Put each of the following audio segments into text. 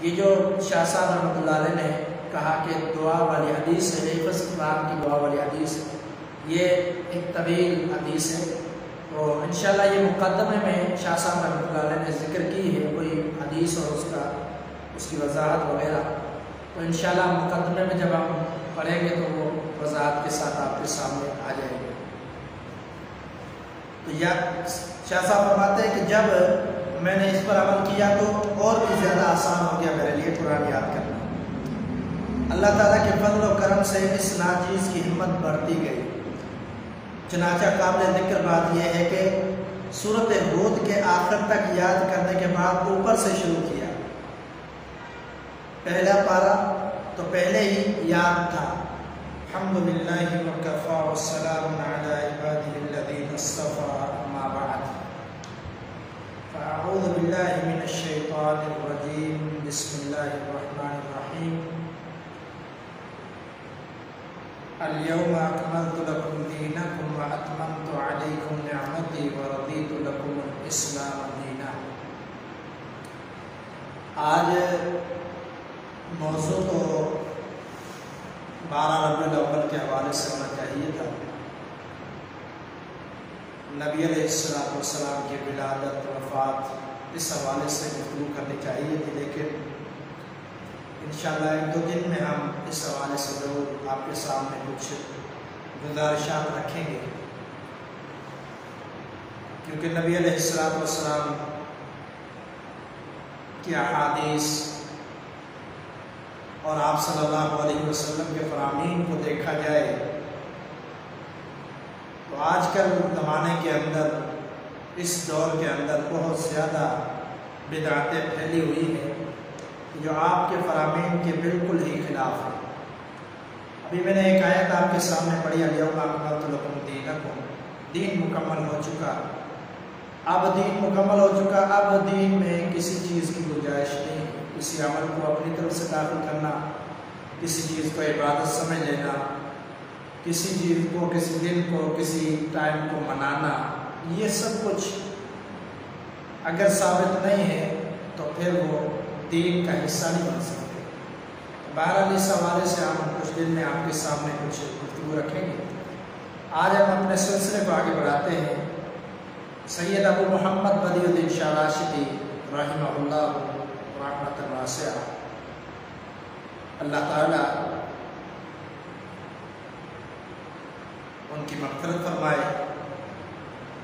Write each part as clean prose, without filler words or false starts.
یہ جو شاہ صاحب رحمۃ اللہ علیہ نے کہا کہ دعا والی حدیث ہے، حفظ قرآن کی دعا والی حدیث، یہ ایک طویل حدیث ہے، تو انشاءاللہ یہ مقدمے میں شاہ صاحب رحمۃ اللہ علیہ نے ذکر کی ہے کوئی حدیث اور اس کی وضاحت وغیرہ، تو انشاءاللہ مقدمے میں جب ہم پڑھیں گے تو وہ وضاحت کے ساتھ آپ کے سامنے آ جائیں گے۔ تو شاہ صاحب فرماتے ہیں کہ جب میں نے اس پر عمل کیا تو اور بھی زیادہ آسان ہو گیا میرے لیے قرآن یاد کرنا۔ اللہ تعالیٰ کے فضل و کرم سے اس ناچیز کی ہمت بڑھتی گئی۔ چنانچہ قابل ذکر بات یہ ہے کہ سورۃ ہود کے آخر تک یاد کرنے کے بعد اوپر سے شروع کیا۔ پہلا پارہ تو پہلے ہی یاد تھا، الحمدللہ وکفی والسلام علی عبادہ الذین اصطفی اما بعد، فاعوذ باللہ من الشیطان الرجیم، بسم اللہ الرحمن الرحیم، اليوم اکملت لکم دینکم واتممت علیکم نعمتی ورضیت لکم الاسلام دینا۔ آج موضوع تو 12 ربیع الاول کے حوالے سے ہونا چاہیے تھا، نبی علیہ السلام کی ولادت وفات اس حوالے سے گفتگو کرنی چاہیے تھی، لیکن انشاءاللہ ایک دو دن میں ہم اس حوالے سے ضرور آپ کے سامنے کچھ گزارشات رکھیں گے، کیونکہ نبی علیہ السلام کی احادیث اور آپ صلی اللہ علیہ وسلم کے فرامین کو دیکھا جائے تو آج کل زمانے کے اندر، اس دور کے اندر بہت زیادہ بدعتیں پھیلی ہوئی ہیں جو آپ کے فرامین کے بالکل ہی خلاف ہیں۔ ابھی میں نے ایک آیت آپ کے سامنے پڑھی، الیوم اکملت لکم دینکم، دین مکمل ہو چکا، اب دین مکمل ہو چکا، اب دین میں کسی چیز کی گنجائش نہیں، کسی عمل کو اپنی طرف سے داخل کرنا، کسی چیز کو عبادت سمجھ لینا، کسی چیز کو، کسی دن کو، کسی ٹائم کو منانا، یہ سب کچھ اگر ثابت نہیں ہے تو پھر وہ دین کا حصہ نہیں بن سکتے۔ بہرحال اس حوالے سے ہم کچھ دن میں آپ کے سامنے کچھ گفتگو رکھیں گے۔ آج ہم اپنے سلسلے کو آگے بڑھاتے ہیں۔ سید ابو محمد بدیع الدین شاہ راشدی رحمہ اللہ رحمۃ واسعہ، اللہ تعالیٰ ان کی مغفرت فرمائے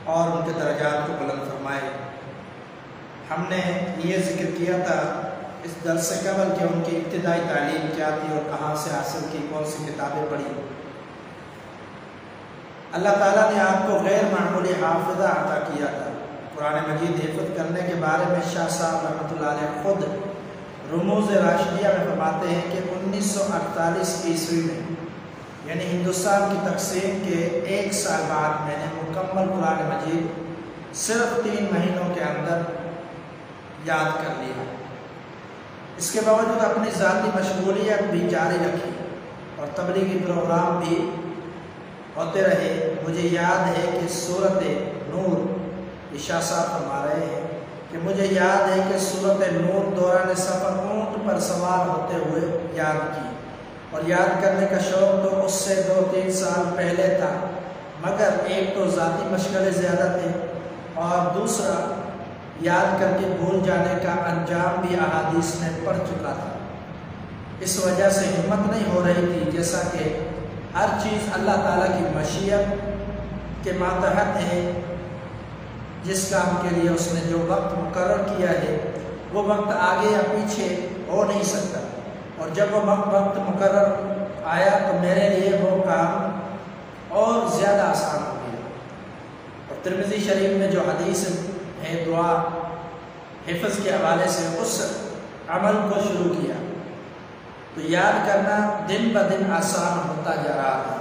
اور ان کے درجات کو بلند فرمائے۔ ہم نے یہ ذکر کیا تھا اس درس سے قبل کہ ان کی ابتدائی تعلیم کیا تھی اور کہاں سے حاصل کی، کون سی کتابیں پڑھی۔ اللہ تعالیٰ نے آپ کو غیر معمولی حافظہ عطا کیا تھا۔ قرآن مجید حفظ کرنے کے بارے میں شاہ صاحب رحمۃ اللہ علیہ خود رموز راشدیہ میں فرماتے ہیں کہ 1948 عیسوی میں، یعنی ہندوستان کی تقسیم کے 1 سال بعد، میں نے مکمل قرآن مجید صرف 3 مہینوں کے اندر یاد کر لیا۔ اس کے باوجود اپنی ذاتی مشغولیت بھی جاری رکھی اور تبلیغی پروگرام بھی ہوتے رہے۔ مجھے یاد ہے کہ سورۃ نور، شاہ صاحب فرما رہے ہیں کہ مجھے یاد ہے کہ سورۃ نور دوران سفر اونٹ پر سوار ہوتے ہوئے یاد کی، اور یاد کرنے کا شوق تو اس سے 2-3 سال پہلے تھا، مگر ایک تو ذاتی مشغلے زیادہ تھے اور دوسرا یاد کر کے بھول جانے کا انجام بھی احادیث میں پڑھ چکا تھا۔ اس وجہ سے ہمت نہیں ہو رہی تھی، جیسا کہ ہر چیز اللہ تعالیٰ کی مشیت کے ماتحت ہے، جس کام کے لیے اس نے جو وقت مقرر کیا ہے وہ وقت آگے یا پیچھے ہو نہیں سکتا، اور جب وہ وقت مقرر آیا تو میرے لیے وہ کام اور زیادہ آسان ہو گیا۔ اور ترمذی شریف میں جو حدیث ہے دعا حفظ کے حوالے سے، اس عمل کو شروع کیا تو یاد کرنا دن بدن آسان ہوتا جا رہا تھا۔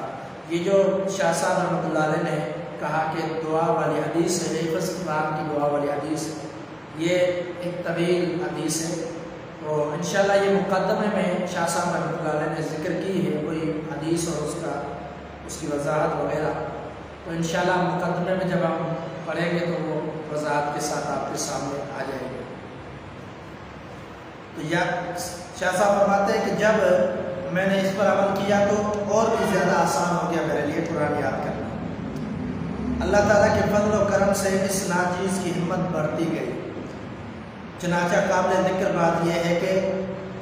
یہ جو شاہ صاحب رحمۃ اللہ علیہ نے کہا کہ دعا والی حدیث ہے، حفظ قرآن کی دعا والی حدیث، یہ ایک طویل حدیث ہے، تو انشاءاللہ یہ مقدمے میں شاہ صاحب رحمۃ اللہ علیہ نے ذکر کی ہے کوئی حدیث اور اس کی وضاحت وغیرہ، تو انشاءاللہ مقدمے میں جب ہم پڑھیں گے تو وہ وضاحت کے ساتھ آپ کے سامنے آ جائیں گے۔ تو یا شاہ صاحب فرماتے ہیں کہ جب میں نے اس پر عمل کیا تو اور بھی زیادہ آسان ہو گیا میرے لیے قرآن یاد کرنا۔ اللہ تعالیٰ کے فضل و کرم سے اس ناچیز کی ہمت بڑھتی گئی۔ چنانچہ قابل ذکر بات یہ ہے کہ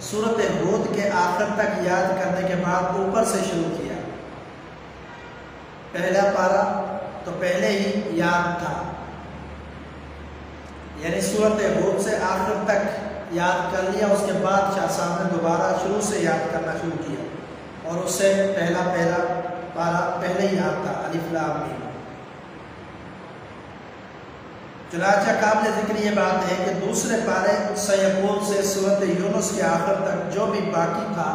سورۃ ہود کے آخر تک یاد کرنے کے بعد اوپر سے شروع کیا۔ پہلا پارہ تو پہلے ہی یاد تھا، یعنی سورۃ ہود سے آخر تک یاد کر لیا، اس کے بعد شاہ صاحب نے دوبارہ شروع سے یاد کرنا شروع کیا، اور اس سے پہلا پارہ پہلے ہی یاد تھا، الف لام میم۔ چنانچہ قابل ذکر یہ بات ہے کہ دوسرے پارے سیقول سے سورۃ یونس کے آخر تک جو بھی باقی تھا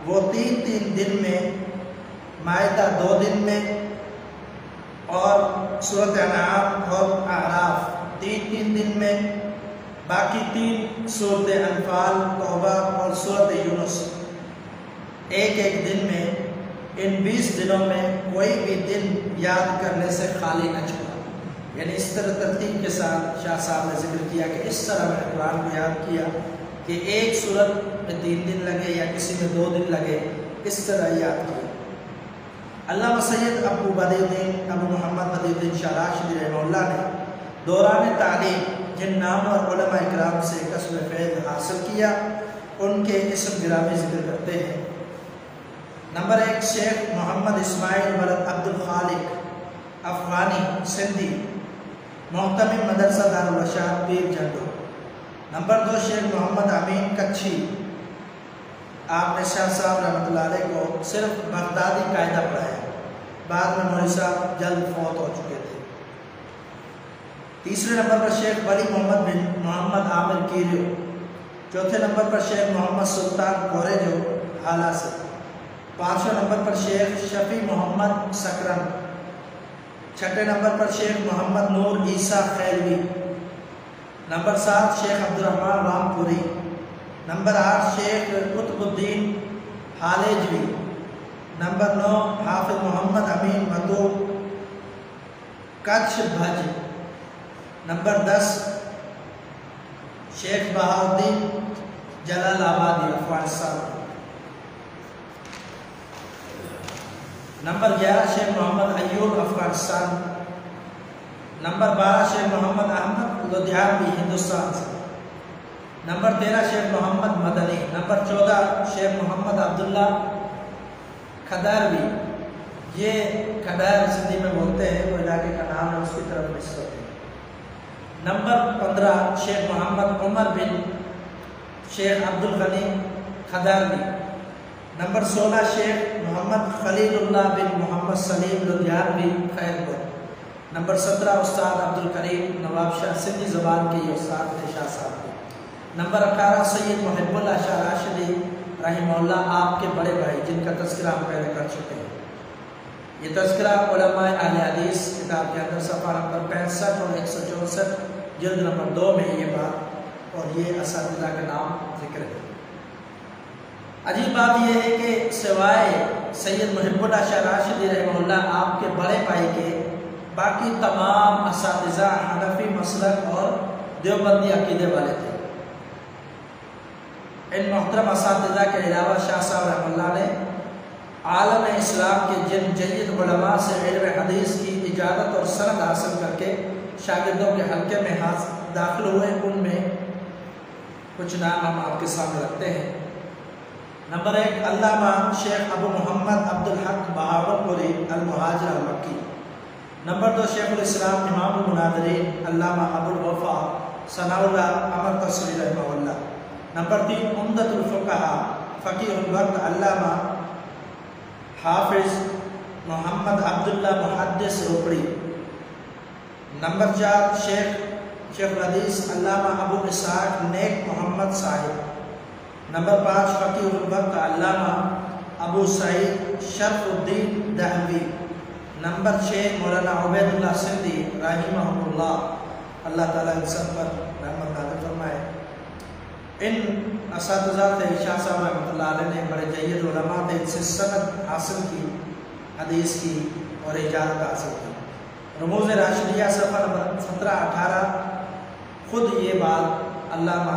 وہ 3 دن میں، مائدہ 2 دن میں، اور سورۃ انعام اور اعراف 3 دن میں، باقی 3 سورۃ انفال، توبہ اور سورۃ یونس 1 دن میں۔ ان 20 دنوں میں کوئی بھی دن یاد کرنے سے خالی نہ چھوڑا۔ یعنی اس طرح ترتیب کے ساتھ شاہ صاحب نے ذکر کیا کہ اس طرح میں نے قرآن کو یاد کیا کہ ایک سورت میں 3 دن لگے یا کسی میں 2 دن لگے، اس طرح یاد کیا۔ علامہ سید ابو محمد بدیع الدین شاہ راشدی رحمہ اللہ نے دوران تعلیم جن نام اور علماء اکرام سے کسب فیض حاصل کیا ان کے اسم گرامی ذکر کرتے ہیں۔ نمبر 1 شیخ محمد اسماعیل ولد عبد الخالق افغانی سندھی، محتمم مدرسہ دارالرشاد پیر جھنڈو۔ نمبر 2 شیخ محمد امین کچھی، آپ نے شاہ صاحب رحمۃ اللہ علیہ کو صرف بغدادی قاعدہ پڑھایا، بعد میں مولوی صاحب جلد فوت ہو چکے تھے۔ تیسرے نمبر پر شیخ ولی محمد بن محمد عامر کیریو۔ چوتھے نمبر پر شیخ محمد سلطان کوریجو حالہ سے۔ 5ویں نمبر پر شیخ شفیع محمد سکرم۔ 6 نمبر پر شیخ محمد نور عیسیٰ خیلوی۔ نمبر 7 شیخ عبدالرحمن رامپوری۔ نمبر 8 شیخ قطب الدین حالجوی۔ نمبر 9 حافظ محمد امین متو کچھ بھج۔ نمبر 10 شیخ بہاؤدین جلال آبادی افغانستان۔ نمبر 11 شیخ محمد ایوب افغانستان۔ نمبر 12 شیخ محمد احمد لدھیانوی ہندوستان سے۔ نمبر 13 شیخ محمد مدنی۔ نمبر 14 شیخ محمد عبداللہ کھداروی، یہ کھدار سندھی میں بولتے ہیں، وہ علاقے کا نام ہے، اس کی طرف نسبت ہے۔ نمبر 15 شیخ محمد عمر بن شیخ عبدالغنی کھداروی۔ نمبر 16 شیخ محمد خلیل اللہ بن محمد سلیم لدھیانوی خیرپور۔ نمبر 17 استاد عبدالکریم نواب شاہ، سندھی زبان کے یہ استاد تھے شاہ صاحب کے۔ نمبر 18 سید محب اللہ شاہ راشدی رحمہ اللہ، آپ کے بڑے بھائی جن کا تذکرہ ہم پہلے کر چکے ہیں۔ یہ تذکرہ علماء اہل حدیث کتاب کے اندر صفحہ نمبر 65 اور 164 جلد نمبر 2 میں یہ بات اور یہ اساتذہ کا نام ذکر ہے۔ عجیب بات یہ ہے کہ سوائے سید محب اللہ شاہ راشدی رحمہ اللہ آپ کے بڑے بھائی کے باقی تمام اساتذہ حنفی مسلک اور دیوبندی عقیدے والے تھے۔ ان محترم اساتذہ کے علاوہ شاہ صاحب رحمہ اللہ نے عالم اسلام کے جن جید علماء سے علم حدیث کی اجازت اور سند حاصل کر کے شاگردوں کے حلقے میں داخل ہوئے، ان میں کچھ نام ہم آپ کے سامنے رکھتے ہیں۔ نمبر 1 علامہ شیخ ابو محمد عبدالحق بہاولپوری المہاجر المکی۔ نمبر 2 شیخ الاسلام امام المناظرین علامہ ابو الوفا ثناء اللہ امر تصوری رحمہ اللہ۔ نمبر 3 عمدۃ الفقہا فقیہ الوقت علامہ حافظ محمد عبداللہ محدث روپڑی۔ نمبر 4 شیخ الحدیث علامہ ابو اسحاق نیک محمد صاحب۔ نمبر 5 فقیہ الوقت علامہ ابو سعید شرف الدین دہلوی۔ نمبر 6 مولانا عبید اللہ سندھی رحمہ اللہ، اللہ تعالیٰ ان سب پر رحمت نازل فرمائے۔ ان اساتذہ سے شاہ صاحب رحمۃ اللہ علیہ نے بڑے جید علماء تھے، ان سے سند حاصل کی، حدیث کی اور اجازت حاصل کی۔ رموز راشدیہ صفحہ نمبر 17-18 خود یہ بات علامہ